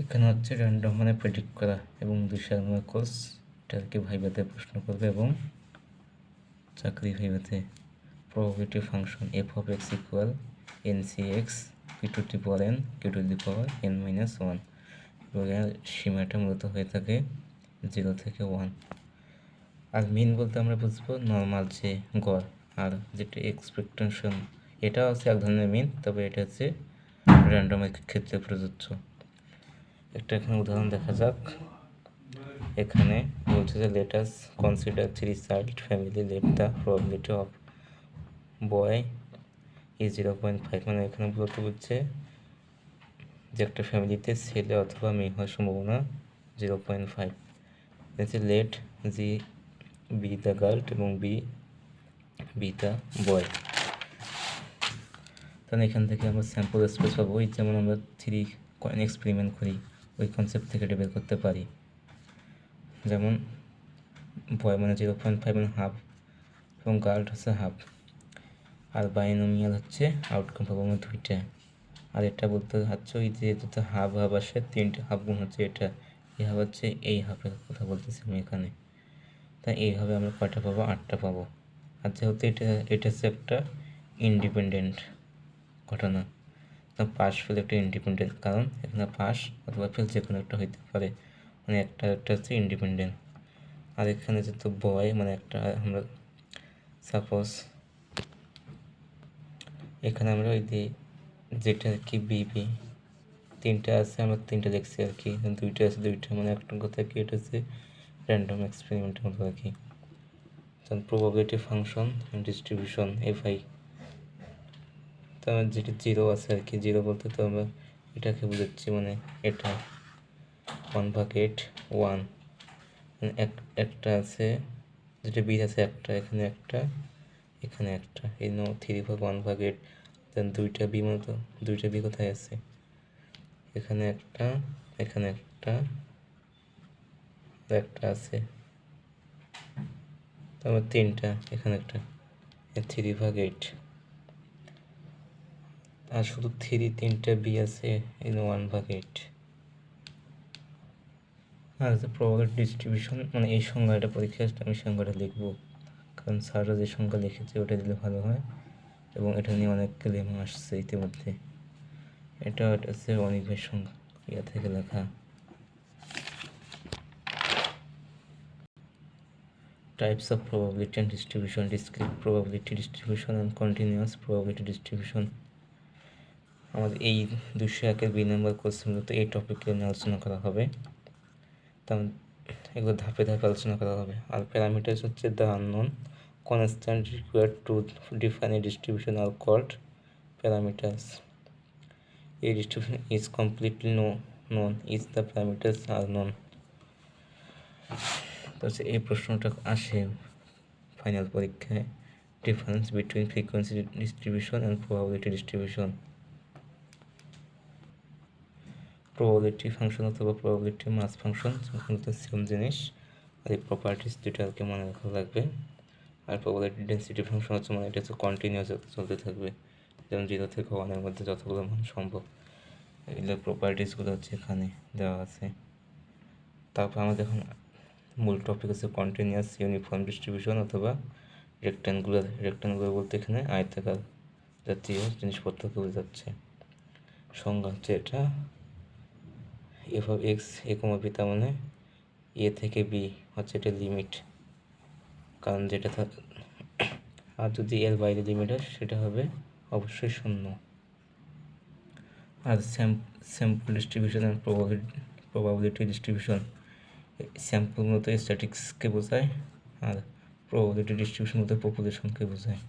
এখানে হচ্ছে র্যান্ডম মানে প্রেডিক্ট করা এবং 200 নম্বর কোর্স, এটা আর কি ভাইভাতে প্রশ্ন করবে এবং চাকরি ভাইভাতে। Probability function F of X equal N C X P to the power N Q to the power N minus one, এবং সীমাটা মূলত হয়ে থাকে 0 থেকে 1। আর মিন বলতে আমরা বুঝবো নর্মাল যে গড়, আর যেটা এক্সপেকটেশন এটা হচ্ছে এক ধরনের মিন, তবে এটা হচ্ছে র্যান্ডমের ক্ষেত্রে প্রযোজ্য। একটা এখানে উদাহরণ দেখা যাক। এখানে বলছে যে let us consider 3 child family, let the probability of boy is 0.5, মানে এখানে বলতে বলছে যে একটা ফ্যামিলিতে ছেলে অথবা মেয়ে হওয়ার সম্ভাবনা 0.5। Let G be the girl এবং বি দ্য বয়। তাহলে এখান থেকে আমরা স্যাম্পল স্পেস পাবো, ওই যেমন আমরা 3 কয়েন এক্সপেরিমেন্ট করি ওই কনসেপ্ট থেকে এটা বের করতে পারি। যেমন বয় মানে 0.5 মানে হাফ এবং গার্ল হচ্ছে হাফ, আর বাইনোমিয়াল হচ্ছে আউটকাম পাবো আমরা 2টা। আর এটা বলতে হচ্ছে ওই যে যেটা হাফ হাফ আসে 3টে হাফ গুণ হচ্ছে এটা, এই হাফ হচ্ছে এই হাফের কথা বলতেছি আমি এখানে। তাই এইভাবে আমরা কয়টা পাবো? 8টা পাবো। আর যেহেতু এটা হচ্ছে একটা ইন্ডিপেন্ডেন্ট ঘটনা, পাস ফেল একটা ইন্ডিপেন্ডেন্ট, কারণ এখানে পাস অথবা ফেল যে কোনো একটা হইতে পারে, মানে একটা হচ্ছে ইন্ডিপেন্ডেন্ট। আর এখানে যেহেতু বয় মানে একটা, আমরা সাপোজ এখানে আমরা ওই যে যেটা আর কি বিবি 3টা আছে, আমরা 3টা দেখছি আর কি, 2টা আছে 2টা, মানে একটা কথা কি এটা হচ্ছে র্যান্ডম এক্সপেরিমেন্টের মতো আর কি। প্রবাবিলিটি ফাংশন ডিস্ট্রিবিউশন এফআই, তো আমার যেটা 0 আছে আর কি, 0 বলতে তো আমরা এটাকে বুঝাচ্ছি, মানে এটা 1/8 একটা আছে, যেটা বি আছে একটা, এখানে একটা এখানে একটা, এই 3/1/8। দেন 2টা বি, মতো 2টা বি কোথায় আছে? এখানে একটা, এখানে একটা, একটা আছে, তারপর 3টা, এখানে একটা, 3/8। আর শুধু 3টা বি আছে, এই 1/8। আর প্রবাবিলিটি ডিস্ট্রিবিউশন মানে এই সংজ্ঞাটা পরীক্ষায় আমি সংজ্ঞাটা লিখবো, কারণ স্যাররা যে সংজ্ঞা লিখেছে ওটা দিলে ভালো হয়, এবং এটা নিয়ে অনেক ক্লেম আসছে ইতিমধ্যে। এটা হচ্ছে অনিকের সংজ্ঞা ইয়া থেকে লেখা। Types of probability and distribution, discrete probability distribution and continuous probability distribution. আমাদের এই 201-এর 2 নম্বর কোশ্চেনগুলোতে এই টপিকে নিয়ে আলোচনা করা হবে, তেমন এগুলো ধাপে ধাপে আলোচনা করা হবে। আর প্যারামিটার্স হচ্ছে the unknown constant required to define a distribution are called parameters. A distribution is completely known if the parameters are known. তো এই প্রশ্নটা আসে ফাইনাল পরীক্ষায়, difference between frequency distribution and probability distribution. Probability function অথবা probability মাস function মূলত same জিনিস, আর এই properties দুটো আর কি মনে রাখা লাগবে। আর প্রবাবিলিটি ডেন্সিটি ফাংশন হচ্ছে মানে এটা হচ্ছে কন্টিনিউয়াস চলতে থাকবে, যেমন 0 থেকে 1-এর মধ্যে যতগুলো মান সম্ভব। এগুলো প্রপার্টিসগুলো হচ্ছে এখানে দেওয়া আছে। তারপর আমাদের এখন মূল টপিক হচ্ছে কন্টিনিউয়াস ইউনিফর্ম ডিস্ট্রিবিউশন অথবা রেক্ট্যাঙ্গুলার বলতে এখানে আয়তাকার জাতীয় জিনিসপত্রকে বোঝাচ্ছে। সংজ্ঞা হচ্ছে এটা f of x a comma b, তার মানে এ থেকে বি হচ্ছে এটা লিমিট, কারণ যেটা আর যদি এর বাইরে লিমিট হয় সেটা হবে অবশ্যই শূন্য। আর sample distribution and probability distribution, sample মতো স্ট্যাটিক্সকে বোঝায়, আর প্রবাবিলিটি ডিস্ট্রিবিউশন মতো পপুলেশনকে বোঝায়।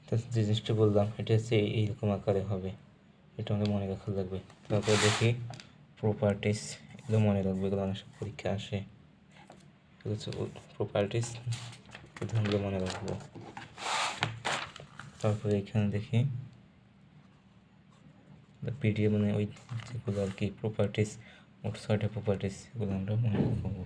তো যে জিনিসটা বললাম এটা হচ্ছে এইরকম আকারে হবে, এটা আমাদের মনে রাখা লাগবে। তারপরে দেখি প্রপার্টিস, এগুলো মনে রাখবে, এগুলো অনেক সব পরীক্ষা আসে, এগুলো হচ্ছে প্রপার্টিস, উদাহরণগুলো মনে রাখবো। তারপরে এখানে দেখি পিডিএফ মানে ওই যেগুলো আর কি প্রপার্টিস, মোট 6টা প্রপার্টিস, এগুলো আমরা মনে রাখবো।